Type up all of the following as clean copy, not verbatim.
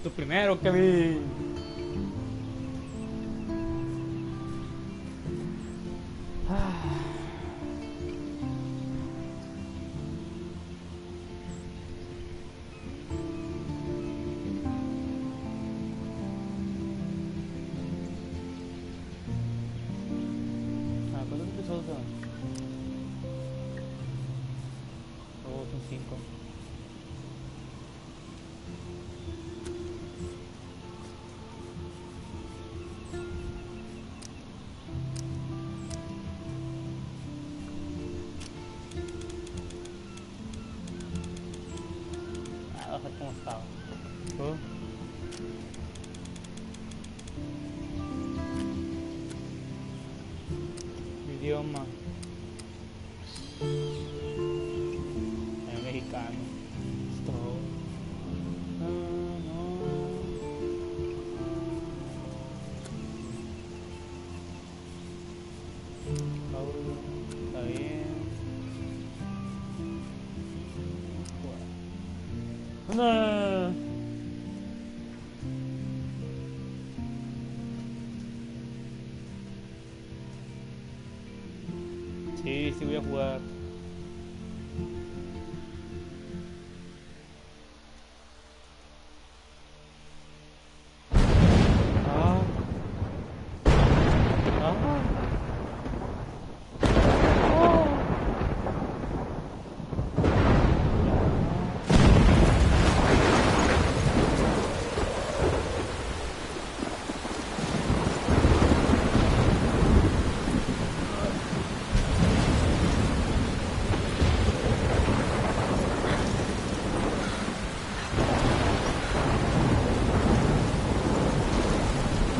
Lo primero que vi. ¿Cuántos episodios son? Oh, son 5. A ver cómo estaba. Idioma mexicano. Esto. Está bien. No. Sí, sí voy a jugar.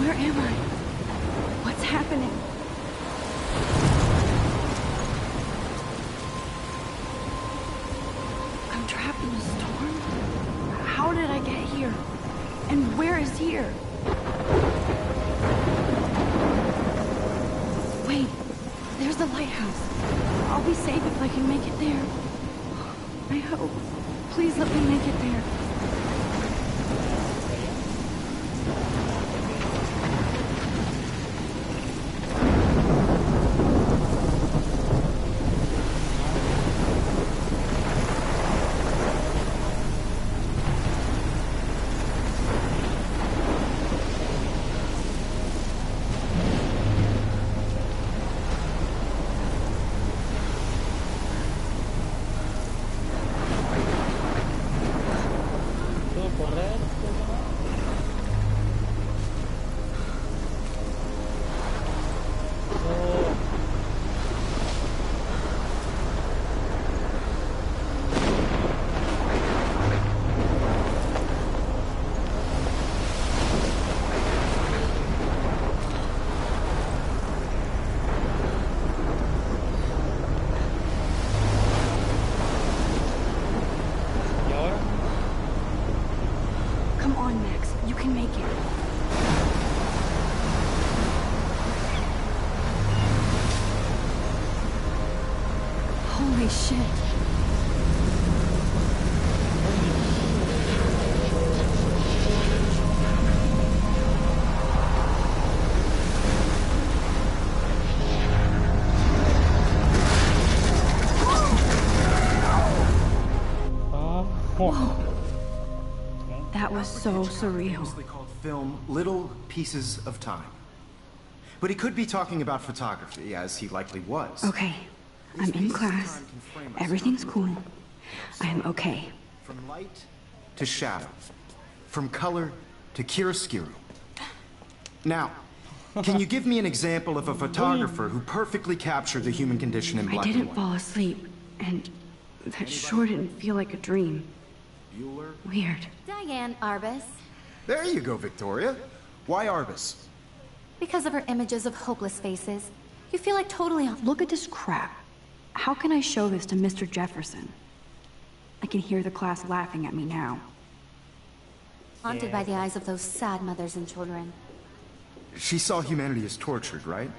Where am I? What's happening? I'm trapped in a storm? How did I get here? And where is here? Wait, there's the lighthouse. I'll be safe if I can make it there. I hope. Please let me make it there. Come on, Max. You can make it. Holy shit. That was so surreal. Famously called film Little Pieces of Time. But he could be talking about photography, as he likely was. Okay, I'm in class. Everything's cool. I'm okay. From light to shadow. From color to chiaroscuro. Now, can you give me an example of a photographer who perfectly captured the human condition in black and I didn't white? fall asleep, and that sure didn't feel like a dream. Bueller? Weird. Diane Arbus. There you go, Victoria. Why Arbus? Because of her images of hopeless faces. You feel like totally off. Look at this crap. How can I show this to Mr. Jefferson? I can hear the class laughing at me now. Haunted by the eyes of those sad mothers and children. She saw humanity as tortured, right?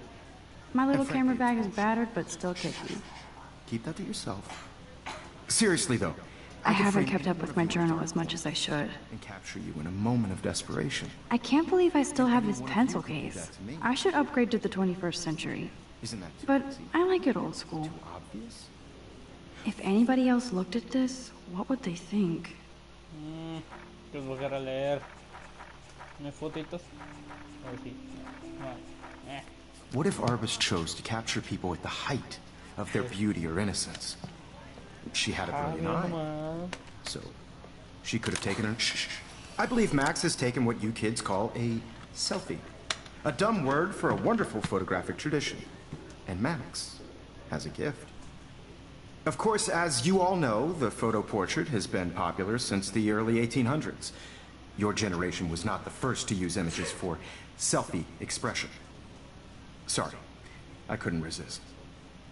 My little And frankly, camera bag is battered, but still kicking. Keep that to yourself. Seriously, though, I could haven't frame kept any up with one my of your journal as photos much as I should. and capture you in a moment of desperation. I can't believe I still have this Any one of pencil you could do case. that to me. I should upgrade to the 21st century. Isn't that too But easy? I like it old school. Too obvious? If anybody else looked at this, what would they think? Pues voy a leer. ¿No hay fotitos? A ver si. No. What if Arbus chose to capture people at the height of their beauty or innocence? She had a brilliant eye, so she could have taken her. Shh. I believe Max has taken what you kids call a selfie. A dumb word for a wonderful photographic tradition. And Max has a gift. Of course, as you all know, the photo portrait has been popular since the early 1800s. Your generation was not the first to use images for selfie expression. Sorry, I couldn't resist.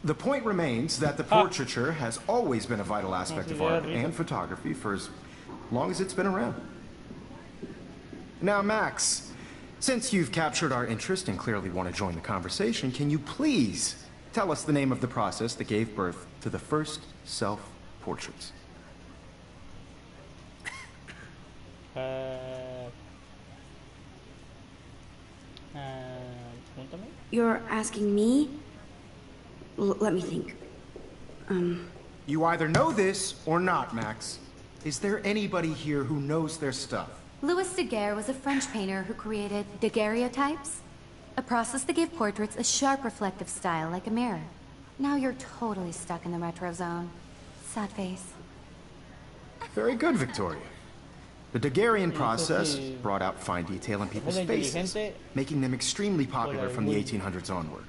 The point remains that the portraiture has always been a vital aspect of art and photography for as long as it's been around. Now, Max, since you've captured our interest and clearly want to join the conversation, can you please tell us the name of the process that gave birth to the first self-portraits? Pregúntame. You're asking me? Let me think. You either know this or not, Max. Is there anybody here who knows their stuff? Louis Daguerre was a French painter who created daguerreotypes, a process that gave portraits a sharp reflective style like a mirror. Now you're totally stuck in the retro zone. Sad face. Very good, Victoria. The Daguerrean process brought out fine detail in people's faces, making them extremely popular from the 1800s onward.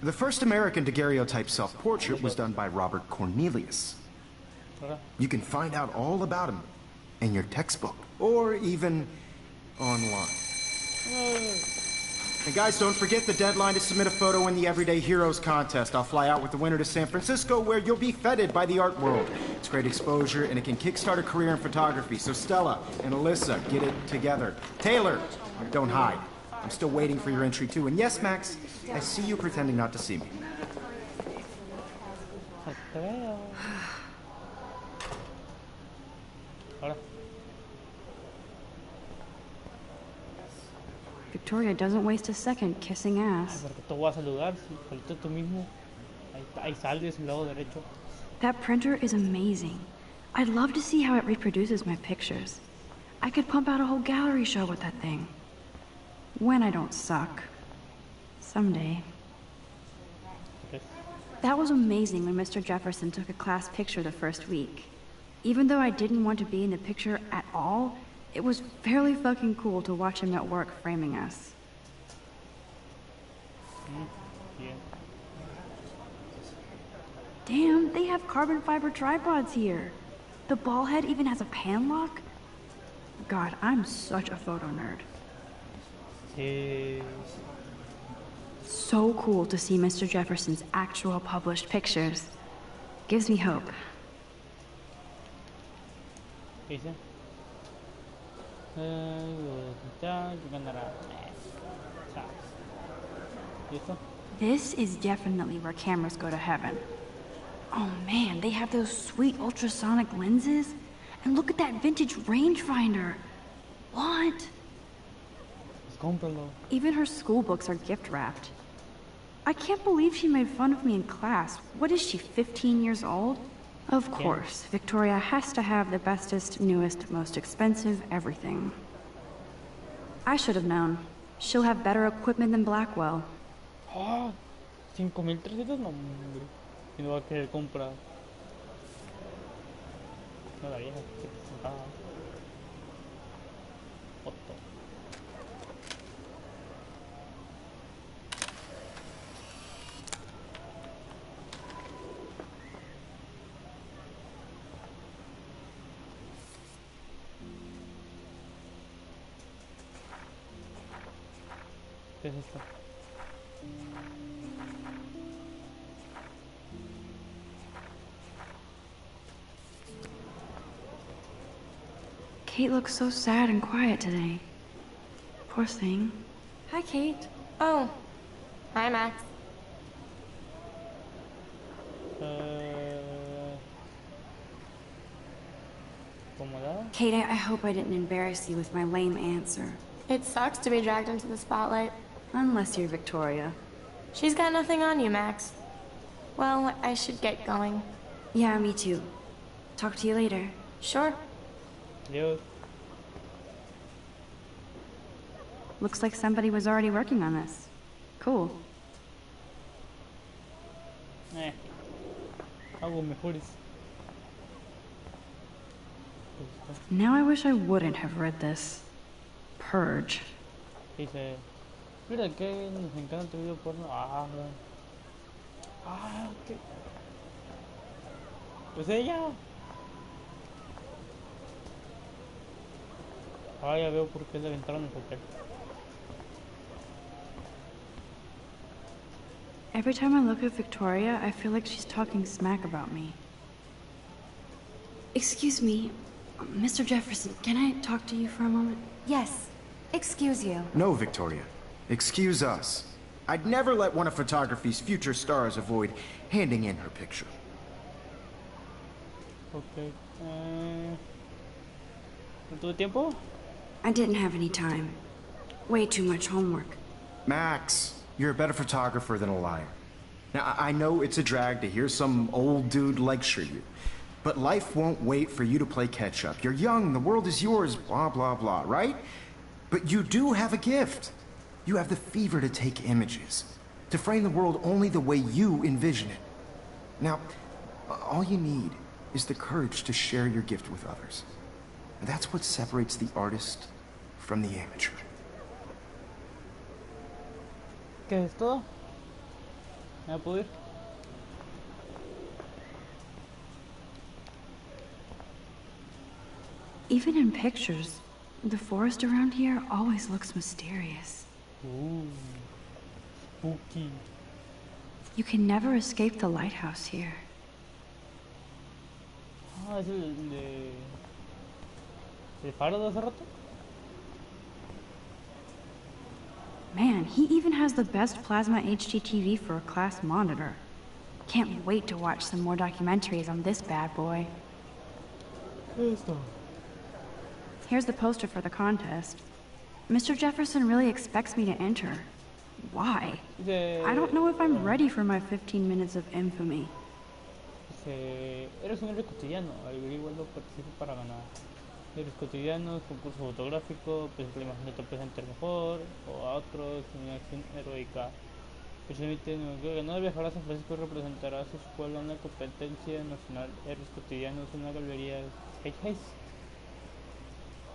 The first American daguerreotype self-portrait was done by Robert Cornelius. You can find out all about him in your textbook, or even online. And guys, don't forget the deadline to submit a photo in the Everyday Heroes contest. I'll fly out with the winner to San Francisco, where you'll be feted by the art world. It's great exposure, and it can kickstart a career in photography. So Stella and Alyssa, get it together. Taylor, don't hide. I'm still waiting for your entry, too. And yes, Max, I see you pretending not to see me. Ahora. Victoria doesn't waste a second kissing ass. Porque te voy a saludar, solito tú mismo. Ahí sales, el lado derecho. That printer is amazing. I'd love to see how it reproduces my pictures. I could pump out a whole gallery show with that thing. When I don't suck. Someday. Okay. That was amazing when Mr. Jefferson took a class picture the first week. Even though I didn't want to be in the picture at all, it was fairly fucking cool to watch him at work framing us. Bien. Damn, they have carbon fiber tripods here. The ball head even has a pan lock. God, I'm such a photo nerd. Sí. So cool to see Mr. Jefferson's actual published pictures. Gives me hope. ¿Qué dice? Ya, yo ganará. Chao. ¿Listo? This is definitely where cameras go to heaven. Oh man, they have those sweet ultrasonic lenses. And look at that vintage rangefinder. What? Pues cómpralo. Even her school books are gift wrapped. I can't believe she made fun of me in class. What is she, 15 years old? Of course, Victoria has to have the bestest, newest, most expensive everything. I should have known. She'll have better equipment than Blackwell. ¡Ah! 5.300, no, hombre. Y no va a querer comprar. No, la vieja que presentaba. Foto. ¿Qué es esto? Kate looks so sad and quiet today. Poor thing. Hi, Kate. Oh. Hi, Max. Kate, I hope I didn't embarrass you with my lame answer. It sucks to be dragged into the spotlight. Unless you're Victoria. She's got nothing on you, Max. Well, I should get going. Yeah, me too. Talk to you later. Sure. Adiós. Looks like somebody was already working on this. Cool. Hago mejores. Now I wish I wouldn't have read this. Purge. Dice, mira que nos encanta el video porno. ¿Qué? Pues ella. Ya veo por qué le aventaron el papel. Every time I look at Victoria, I feel like she's talking smack about me. Excuse me, Mr. Jefferson, can I talk to you for a moment? Yes. Excuse you. No, Victoria. Excuse us. I'd never let one of photography's future stars avoid handing in her picture. Okay. ¿No tuve tiempo? I didn't have any time. Way too much homework. Max, you're a better photographer than a liar. Now, I know it's a drag to hear some old dude lecture you, but life won't wait for you to play catch-up. You're young, the world is yours, blah, blah, blah, right? But you do have a gift. You have the fever to take images, to frame the world only the way you envision it. Now, all you need is the courage to share your gift with others. And that's what separates the artist from the amateur. ¿Qué es todo? ¿Me puedo ir? Even in pictures, the forest around here always looks mysterious. Spooky. You can never escape the lighthouse here. Es el de... ¿El faro de hace rato? Man, he even has the best plasma HDTV for a class monitor. Can't wait to watch some more documentaries on this bad boy. Esto. Here's the poster for the contest. Mr. Jefferson really expects me to enter. Why? I don't know if I'm ready for my 15 minutes of infamy. Eres un héroe cotidiano, averiguando participa para ganar. Héroes cotidianos, concurso fotográfico, presenta la imagen de tu presenter mejor, o a otros, una acción heroica. Precisamente ganador viajará a San Francisco y representará a su escuela en una competencia nacional. Héroes cotidianos en una galería de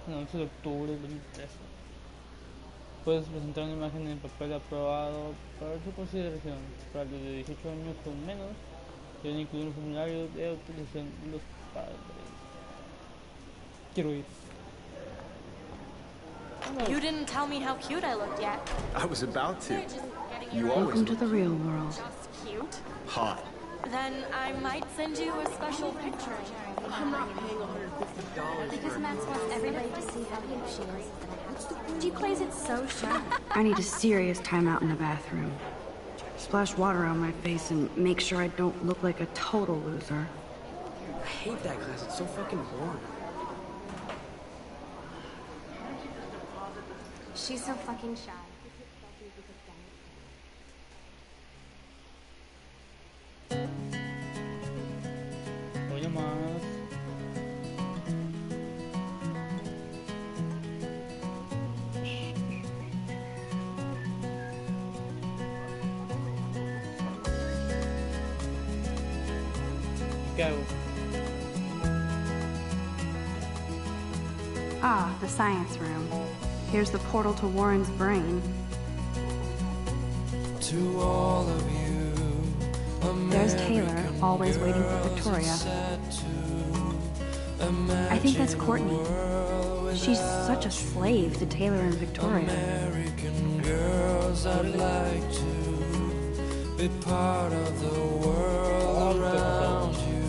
el 11 de octubre del 2013. Puedes presentar una imagen en papel aprobado para su consideración. Para los de 18 años o menos, deben incluir un formulario de autorización de los padres. Quiero ir. You didn't tell me how cute I looked yet. I was about to. You always Welcome to the real world. Just cute? hot. Then I might send you a special picture. I'm not paying $150 Because Max wants everybody to see how cute she is. She plays it so sharp. I need a serious timeout in the bathroom. Splash water on my face and make sure I don't look like a total loser. I hate that class. It's so fucking boring. She's so fucking shy. Hoy nomás. ¿Qué hago? Ah, the science room. Here's the portal to Warren's brain. To all of you, There's Taylor, always waiting for Victoria. I think that's Courtney. She's such a slave to Taylor and Victoria. American girls, I'd like to be part of the world around you.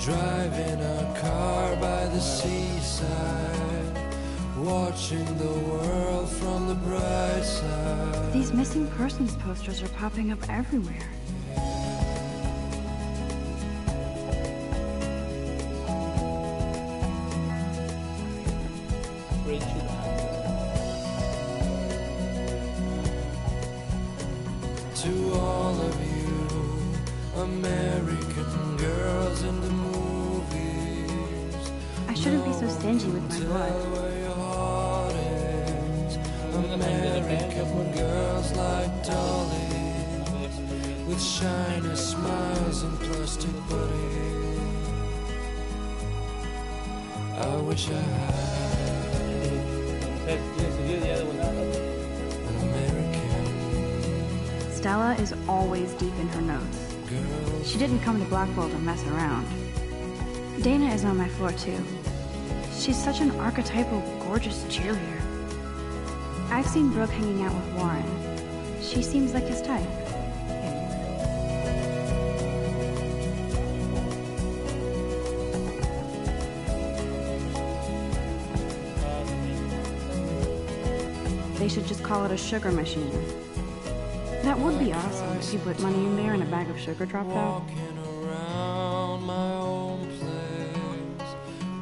Driving a car by the seaside, watching the world from the bright side. These missing persons posters are popping up everywhere. To all of you American girls in the movies, I shouldn't be so stingy with my blood. where your heart is. American girls like dollies, with shiny smiles and plastic bodies. I wish I had an American Stella is always deep in her notes. girl. She didn't come to Blackwell to mess around. Dana is on my floor too. She's such an archetypal, gorgeous cheerleader. I've seen Brooke hanging out with Warren. She seems like his type. They should just call it a sugar machine. That would be awesome if you put money in there and a bag of sugar dropped out. Walking around my own place,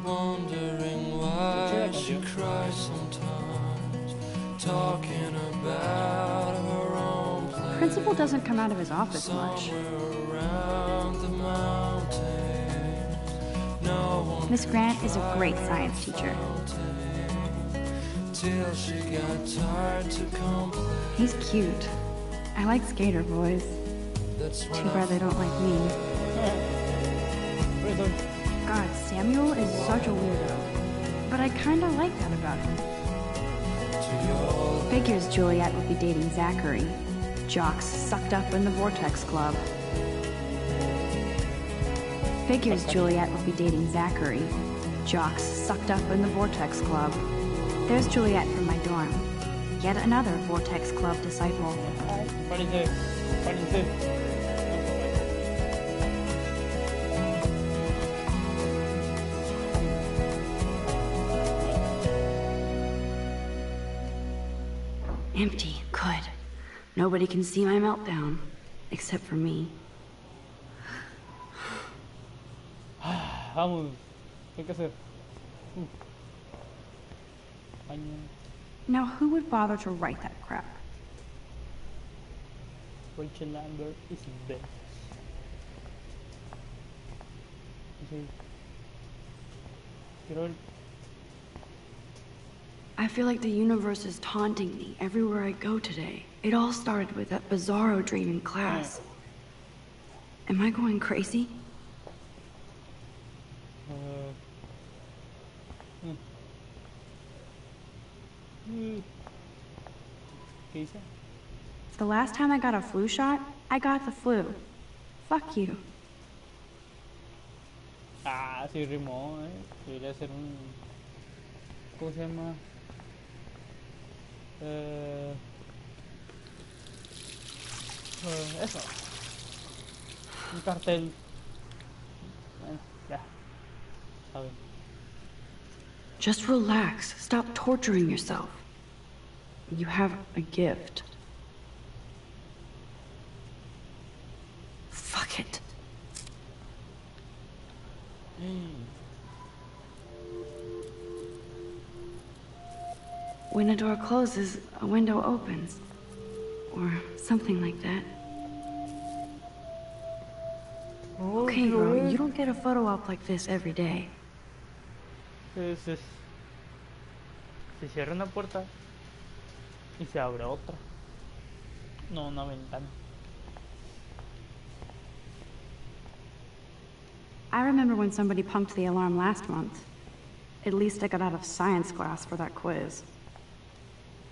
wondering why she cries sometimes, talking about her own place. Principal doesn't come out of his office much. Somewhere around the mountains, no one Miss Grant is a great science teacher. till she got tired to complain. He's cute. I like skater boys. That's when Too bad they don't like me. God, Samuel is such a weirdo. But I kinda like that about him. Figures Juliet would be dating Zachary. Jocks sucked up in the Vortex Club. Figures Juliet would be dating Zachary. Jocks sucked up in the Vortex Club. There's Juliet from my dorm. Yet another Vortex Club disciple. Parece. Empty. Good. Nobody can see my meltdown. Except for me. Vamos. ¿Qué hay que hacer? Baño. Now who would bother to write that crap? Rachel Lambert is best. Sí. Quiero ver. I feel like the universe is taunting me everywhere I go today. It all started with that bizarro dream in class. Am I going crazy? ¿Qué dice? The last time I got a flu shot, I got the flu. Fuck you. Ah, sí rimó, Debería ser un... ¿Cómo se llama? Eso. Un cartel. Bueno, ya. Saben. Just relax. Stop torturing yourself. You have a gift. Fuck it. When a door closes, a window opens. Or something like that. Okay, bro, you don't get a photo op like this every day. Entonces, se cierra una puerta y se abre otra. No, una ventana. I remember when somebody punked the alarm last month. At least I got out of science class for that quiz.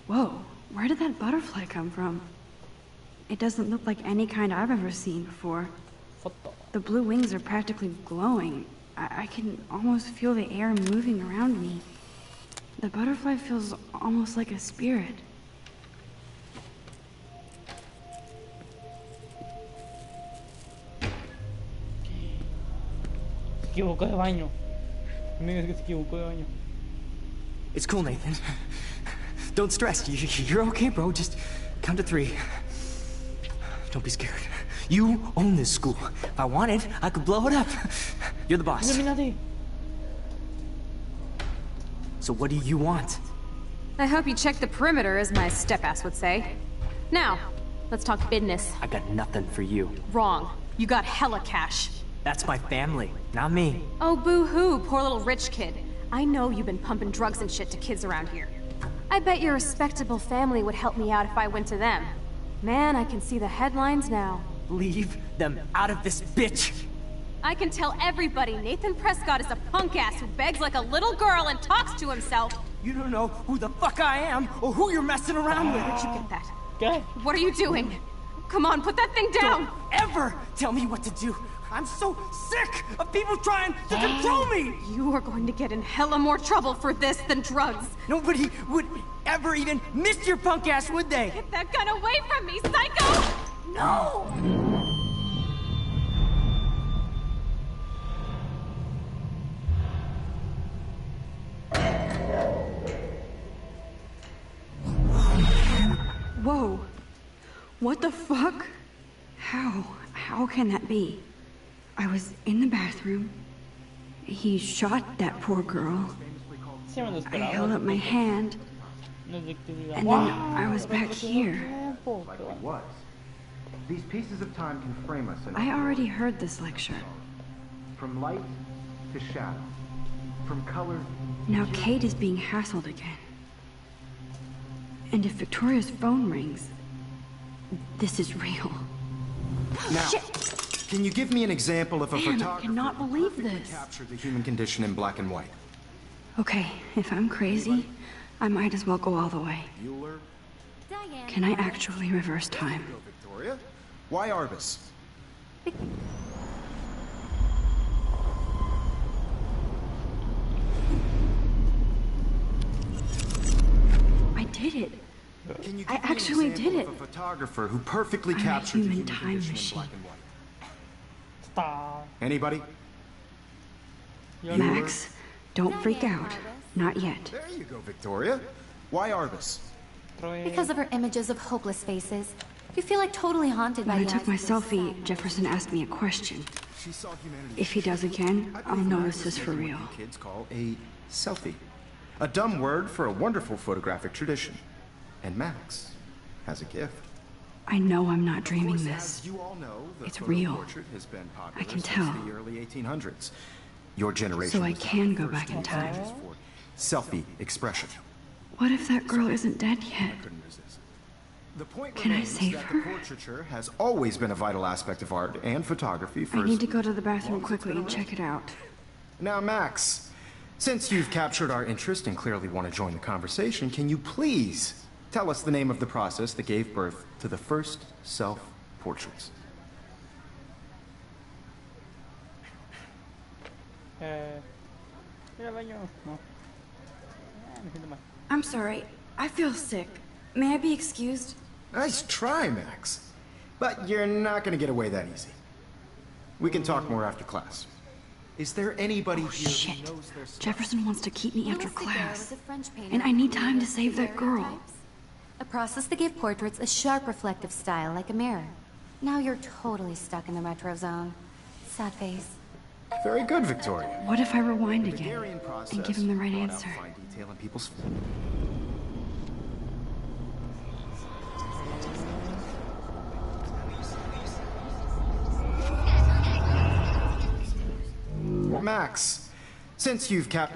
Whoa, where did that butterfly come from? It doesn't look like any kind I've ever seen before. Foto. The blue wings are practically glowing. I can almost feel the air moving around me. The butterfly feels almost like a spirit. Se equivocó de baño. Me digas que se equivocó de baño. It's cool, Nathan. Don't stress. You're okay, bro. Just count to 3. Don't be scared. You own this school. If I wanted, I could blow it up. You're the boss. Illuminati. So what do you want? I hope you checked the perimeter, as my step-ass would say. Now, let's talk business. I got nothing for you. Wrong. You got hella cash. That's my family, not me. Oh, boo-hoo, poor little rich kid. I know you've been pumping drugs and shit to kids around here. I bet your respectable family would help me out if I went to them. Man, I can see the headlines now. Leave them out of this bitch! I can tell everybody Nathan Prescott is a punk ass who begs like a little girl and talks to himself. You don't know who the fuck I am or who you're messing around with. Where'd you get that? ¿Qué? What are you doing? Come on, put that thing down! Don't ever tell me what to do. I'm so sick of people trying to control me! You are going to get in hella more trouble for this than drugs. Nobody would ever even miss your punk ass, would they? Get that gun away from me, psycho! No! Whoa. What the fuck? How can that be? I was in the bathroom. He shot that poor girl. Sí, me lo I held esperaba. up my hand, No sé qué diga. and then I was back here. Like it was. These pieces of time can frame us in I already heard this lecture. from light to shadow, from color. Now Kate is being hassled again. And if Victoria's phone rings, this is real. Now, Shit! can you give me an example of a Man, I photographer cannot who believe perfectly this. captured the human condition in black and white? Okay, if I'm crazy, I might as well go all the way. Bueller? Diane. Can I actually reverse time? Go, Victoria. Why Arbus? I did it. Can you I give me an actually example did of it. a photographer who perfectly I'm a captured the human human time condition machine. in black and white? Está. Anybody? Yo Max, don't freak out. Not yet. There you go, Victoria. Why Arbus? Because of her images of hopeless faces. You feel like totally haunted by When I the took my eyes of this selfie, sad Jefferson asked me a question. She saw humanity. If he does again, I'll know this is for real. What you kids call a selfie. A dumb word for a wonderful photographic tradition. And Max has a gift. I know I'm not dreaming As this. you all know, the It's photo real. portrait has been popular I can since tell. the early 1800s. Your generation So I was the can go first back in to time. use for selfie expression. What if that girl isn't dead yet? Couldn't resist. The point Can I remains save that her? the portraiture has always been a vital aspect of art and photography for I need to go to the bathroom quickly and check it out. Now, Max, since you've captured our interest and clearly want to join the conversation, can you please tell us the name of the process that gave birth to the first self-portraits? Ir al baño. No. Me siento mal. I'm sorry. I feel sick. May I be excused? Nice try, Max. But you're not going to get away that easy. We can talk more after class. Is there anybody here Shit. who knows their stuff? Jefferson wants to keep me after Louis Daguerre class. was a French painter And I need who time to created save that girl. daguerreotypes, a process that gave portraits a sharp reflective style like a mirror. Now you're totally stuck in the retro zone. Sad face. Very good, Victoria. What if I rewind The again Daguerrean process and give him the right brought out answer? fine detail in people's. Max, since you've kept.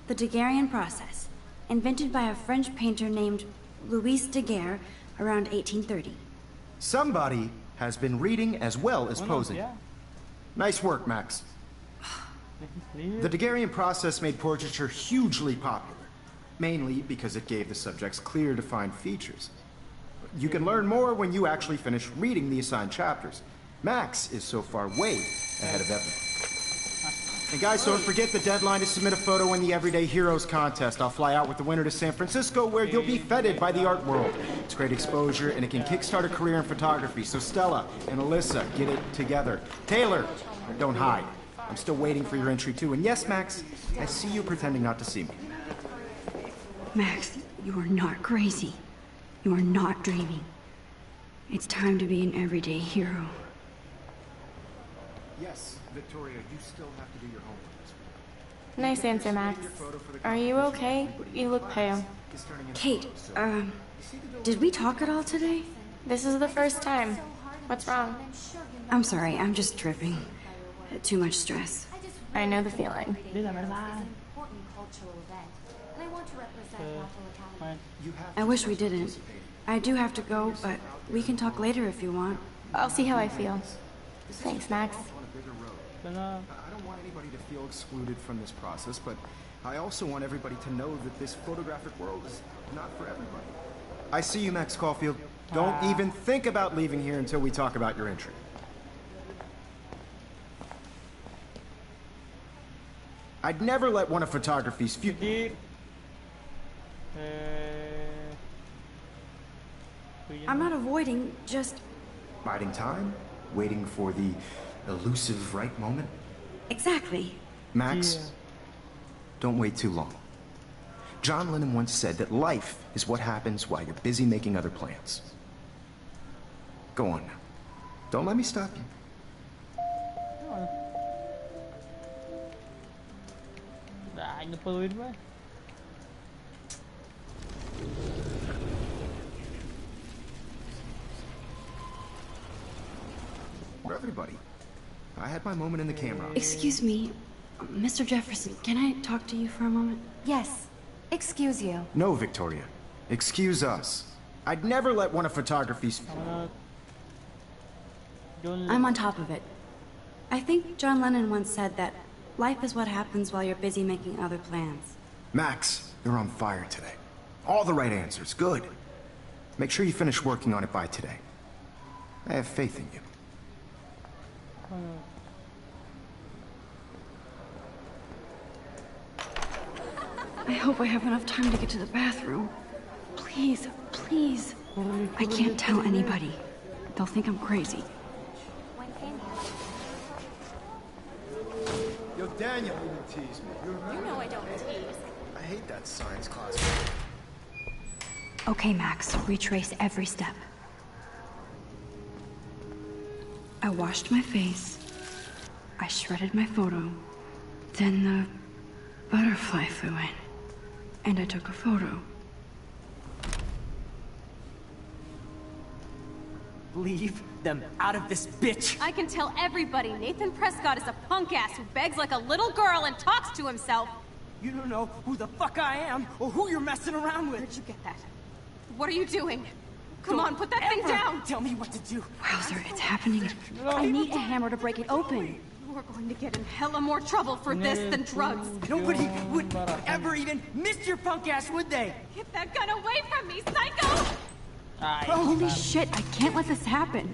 The Daguerrean process, invented by a French painter named Louis Daguerre around 1830. Somebody has been reading as well as Bueno, posing. ya. Nice work, Max. The Daguerrean process made portraiture hugely popular, mainly because it gave the subjects clear, defined features. You can learn more when you actually finish reading the assigned chapters. Max is so far way ahead of everyone. And guys, don't forget the deadline to submit a photo in the Everyday Heroes contest. I'll fly out with the winner to San Francisco, where you'll be feted by the art world. It's great exposure, and it can kickstart a career in photography. So Stella and Alyssa, get it together. Taylor, don't hide. I'm still waiting for your entry too. And yes, Max, I see you pretending not to see me. Max, you are not crazy. You are not dreaming. It's time to be an everyday hero. Yes, Victoria, you still have to do your homework. Nice answer, Max. Are you okay? You look pale. Kate, did we talk at all today? This is the first time. What's wrong? I'm sorry, I'm just tripping. Too much stress. I know the feeling. I wish we didn't. I do have to go, but we can talk later if you want. I'll see how I feel. Thanks, Max. I don't want anybody to feel excluded from this process, but I also want everybody to know that this photographic world is not for everybody. I see you, Max Caulfield. Don't even think about leaving here until we talk about your entry. I'd never let one of photography's few... I'm not avoiding, just... Biding time? Waiting for the elusive right moment? Exactly. Max, don't wait too long. John Lennon once said that life is what happens while you're busy making other plans. Go on now. Don't let me stop you. Ay, no puedo irme. For everybody. I had my moment in the camera. Excuse me, Mr. Jefferson, can I talk to you for a moment? Yes. Excuse you. No, Victoria. Excuse us. I'd never let one of photography's... I'm on top of it. I think John Lennon once said that life is what happens while you're busy making other plans. Max, you're on fire today. All the right answers. Good. Make sure you finish working on it by today. I have faith in you. I hope I have enough time to get to the bathroom. Please, please. I can't tell anybody. They'll think I'm crazy. Yo, Daniel, you tease me. You know I don't tease. I hate that science class. Okay, Max, retrace every step. I washed my face. I shredded my photo. Then the butterfly flew in. And I took a photo. Leave them out of this bitch! I can tell everybody Nathan Prescott is a punk ass who begs like a little girl and talks to himself. You don't know who the fuck I am or who you're messing around with. Where'd you get that? What are you doing? Come Don't on, put that thing ever down! Tell me what to do. Wowzer, it's happening. I need a hammer to break it open. We're going to get in hella more trouble for this than drugs. Nobody would ever even miss your punk ass, would they? Get that gun away from me, psycho! Holy shit, I can't let this happen.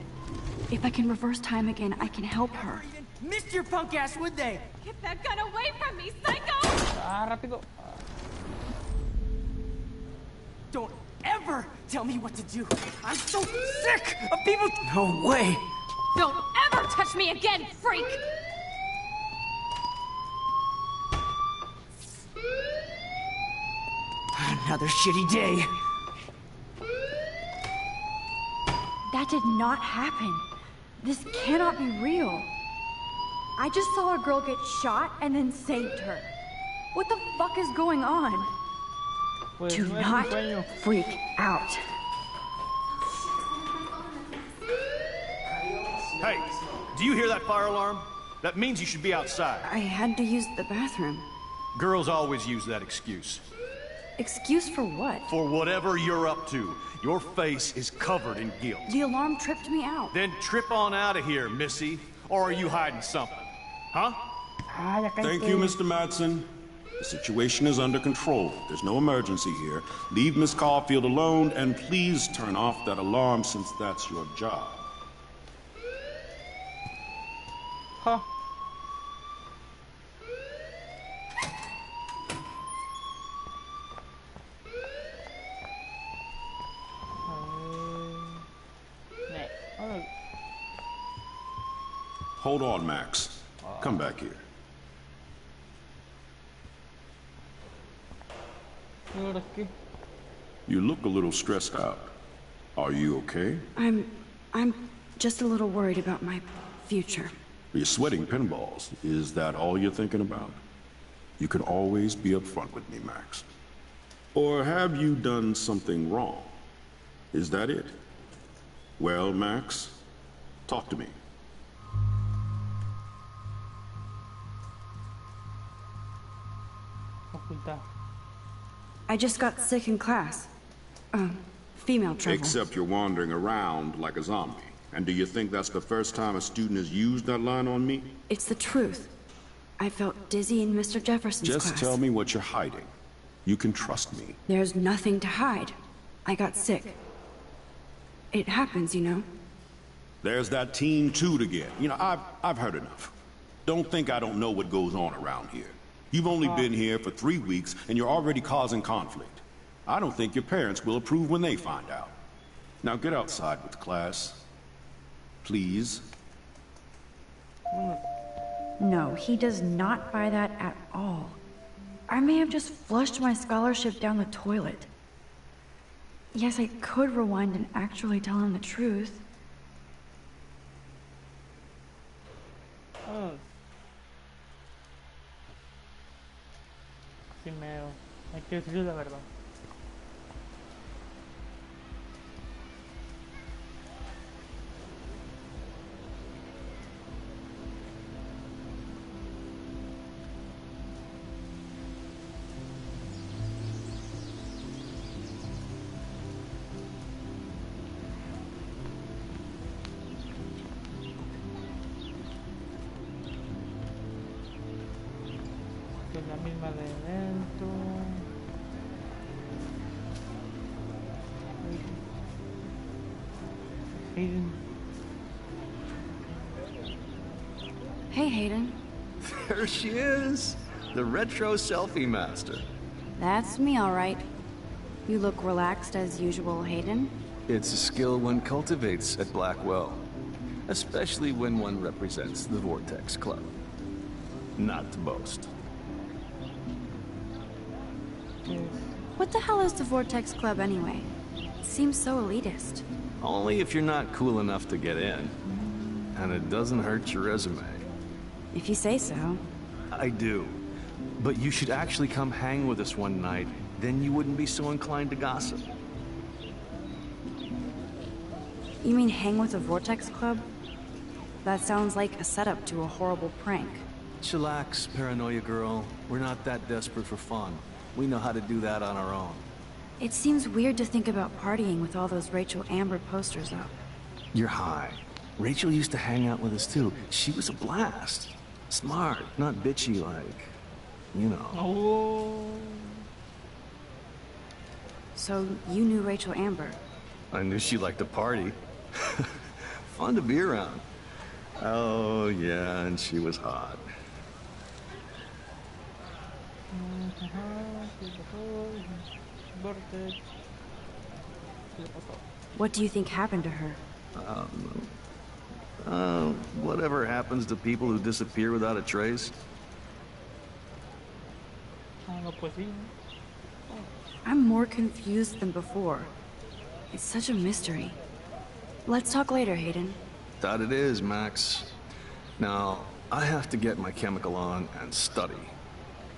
If I can reverse time again, I can help her. Never even missed your punk ass, would they? Get that gun away from me, psycho! Rápido. Don't ever tell me what to do. I'm so sick of people. No way. Don't ever touch me again, freak! Another shitty day. That did not happen. This cannot be real. I just saw a girl get shot and then saved her. What the fuck is going on? Pues Do no es un not sueño. freak out. Hey, do you hear that fire alarm? That means you should be outside. I had to use the bathroom. Girls always use that excuse. Excuse for what? For whatever you're up to, your face is covered in guilt. The alarm tripped me out. Then trip on out of here, missy. Or are you hiding something? Huh? Thank you, Mr. Madsen. The situation is under control. There's no emergency here. Leave Miss Caulfield alone, and please turn off that alarm since that's your job. Huh. Hold on, Max. Come back here. ¿Y ahora qué? You look a little stressed out. Are you okay? I'm just a little worried about my future. You're sweating pinballs. Is that all you're thinking about? You can always be upfront with me, Max. Or have you done something wrong? Is that it? Well, Max, talk to me. Ocultar. I just got sick in class. Female trouble. Except you're wandering around like a zombie. And do you think that's the first time a student has used that line on me? It's the truth. I felt dizzy in Mr. Jefferson's class. Just tell me what you're hiding. You can trust me. There's nothing to hide. I got sick. It happens, you know. There's that teen toot again. You know, I've heard enough. Don't think I don't know what goes on around here. You've only been here for 3 weeks, and you're already causing conflict. I don't think your parents will approve when they find out. Now get outside with class. Please. No, he does not buy that at all. I may have just flushed my scholarship down the toilet. Yes, I could rewind and actually tell him the truth. Oh. Primero, hay que decirle la verdad. La misma de dentro. Hayden. Hey, Hayden. There she is, the retro selfie master. That's me, all right. You look relaxed as usual, Hayden. It's a skill one cultivates at Blackwell, especially when one represents the Vortex Club. Not to boast. What the hell is the Vortex Club anyway? It seems so elitist. Only if you're not cool enough to get in. And it doesn't hurt your resume. If you say so. I do. But you should actually come hang with us one night, then you wouldn't be so inclined to gossip. You mean hang with the Vortex Club? That sounds like a setup to a horrible prank. Chillax, paranoia girl. We're not that desperate for fun. We know how to do that on our own. It seems weird to think about partying with all those Rachel Amber posters up. You're high. Rachel used to hang out with us too. She was a blast. Smart, not bitchy like, you know. Oh. So you knew Rachel Amber? I knew she liked to party. Fun to be around. Oh yeah, and she was hot. What do you think happened to her? Whatever happens to people who disappear without a trace. I'm more confused than before. It's such a mystery. Let's talk later, Hayden. That it is, Max. Now, I have to get my chemical on and study.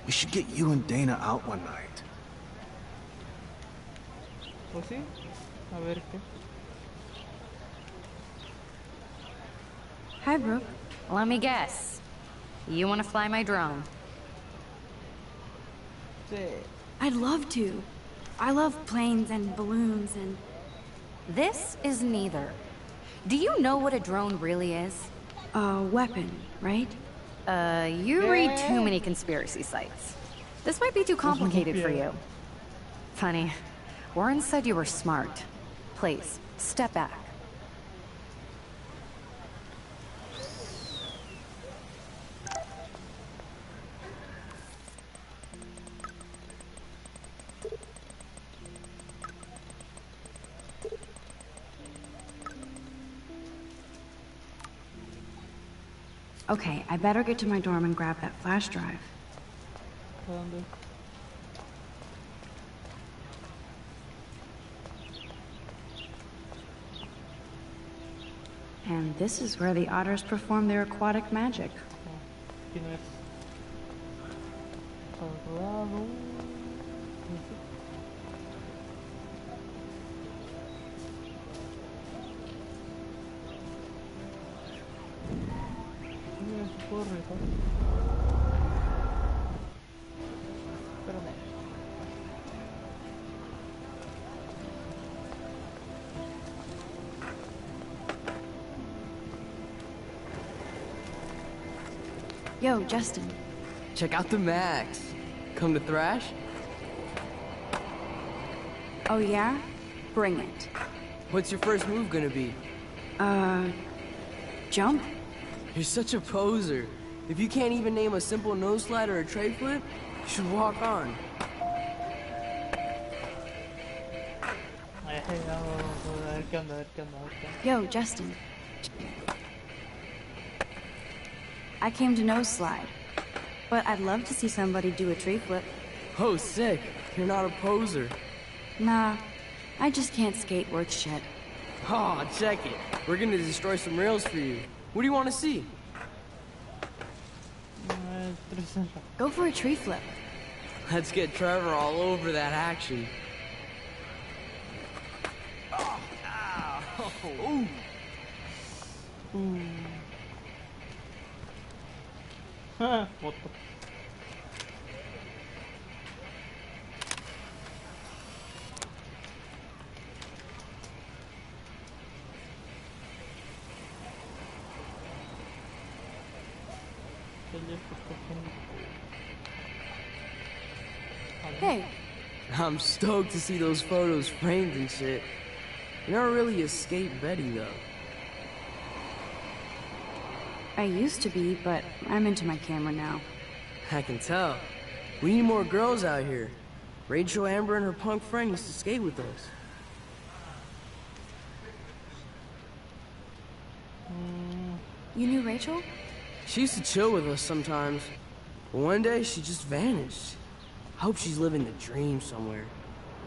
We should get you and Dana out one night. Pues sí, a ver qué. Hi, Brooke. Let me guess. You want to fly my drone? Sí. I'd love to. I love planes and balloons and... This is neither. Do you know what a drone really is? A weapon, right? You read too many conspiracy sites. This might be too complicated for you. Funny. Warren said you were smart. Please, step back. Okay, I better get to my dorm and grab that flash drive. ¿Dónde? And this is where the otters perform their aquatic magic. ¿Quién es? otro lado. Mira, se puede regresar. Espérame. Yo, Justin. Check out the Max. Come to thrash? Oh yeah? Bring it. What's your first move gonna be? Jump? You're such a poser. If you can't even name a simple nose slide or a tray flip, you should walk on. A ver qué onda, a ver qué onda, a ver qué onda. Yo, Justin. I came to nose slide, but I'd love to see somebody do a tree flip. Oh, sick. You're not a poser. Nah, I just can't skate worth shit. Oh, check it. We're gonna destroy some rails for you. What do you want to see? Go for a tree flip. Let's get Trevor all over that action. Oh, ow. Ooh. What the... Hey. I'm stoked to see those photos framed and shit. You're not really a skate Betty, though. I used to be, but I'm into my camera now. I can tell. We need more girls out here. Rachel, Amber, and her punk friend used to skate with us. You knew Rachel? She used to chill with us sometimes. But one day, she just vanished. I hope she's living the dream somewhere.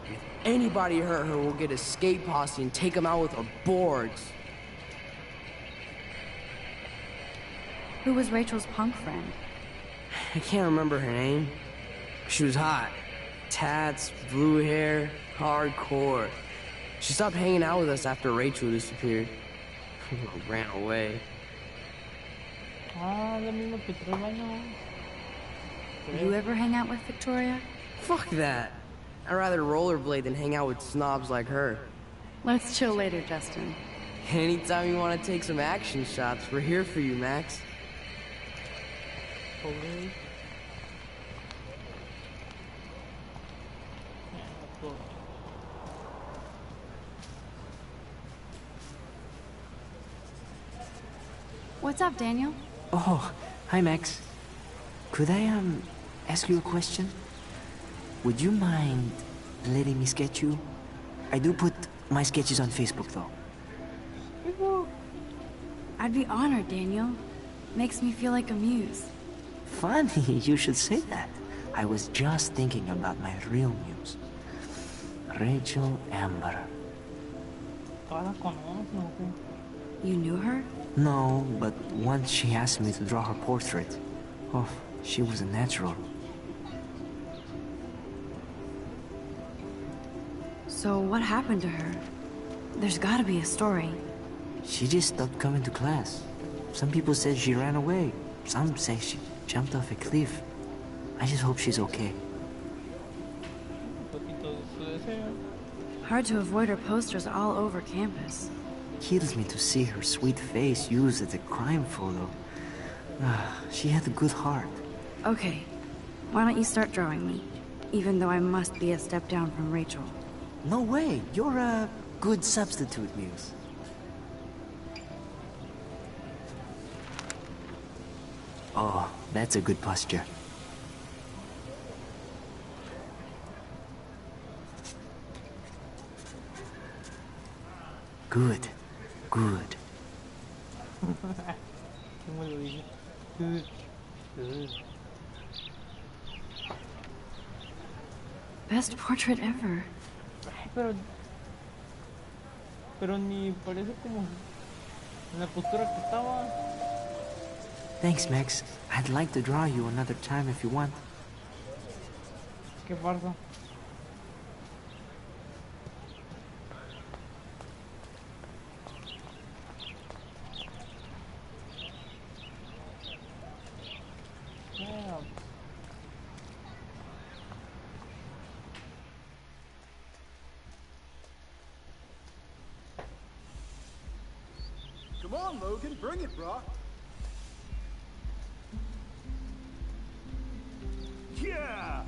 And if anybody hurt her, we'll get a skate posse and take them out with our boards. Who was Rachel's punk friend? I can't remember her name. She was hot. Tats, blue hair, hardcore. She stopped hanging out with us after Rachel disappeared. Ran away. Ah, la misma que trae baño. You ever hang out with Victoria? Fuck that. I'd rather rollerblade than hang out with snobs like her. Let's chill later, Justin. Anytime you want to take some action shots, we're here for you, Max. Okay. What's up, Daniel? Oh, hi, Max. Could I, ask you a question? Would you mind letting me sketch you? I do put my sketches on Facebook, though. I'd be honored, Daniel. Makes me feel like a muse. Funny, you should say that. I was just thinking about my real muse. Rachel Amber. You knew her? No, but once she asked me to draw her portrait. Oh, she was a natural. So what happened to her? There's gotta be a story. She just stopped coming to class. Some people said she ran away. Some say she jumped off a cliff. I just hope she's okay. Hard to avoid her posters all over campus. Kills me to see her sweet face used as a crime photo. She had a good heart. Okay, why don't you start drawing me? Even though I must be a step down from Rachel. No way, you're a good substitute, Muse. Oh, that's a good posture. Good, good. Good. Best portrait ever. Pero ni parece como en la postura que estaba. Thanks, Max. I'd like to draw you another time if you want. qué farsa. Come on, Logan, bring it, bro. Yeah!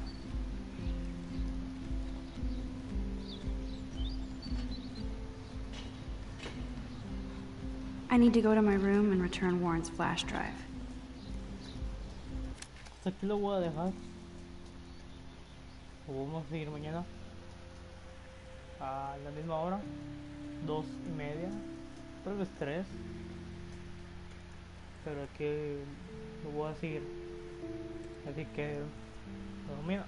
I need to go to my room and return Warren's flash drive. Hasta aquí lo voy a dejar. O vamos a seguir mañana a la misma hora, 2:30, tal vez 3. Pero aquí lo voy a seguir. Así que, mira.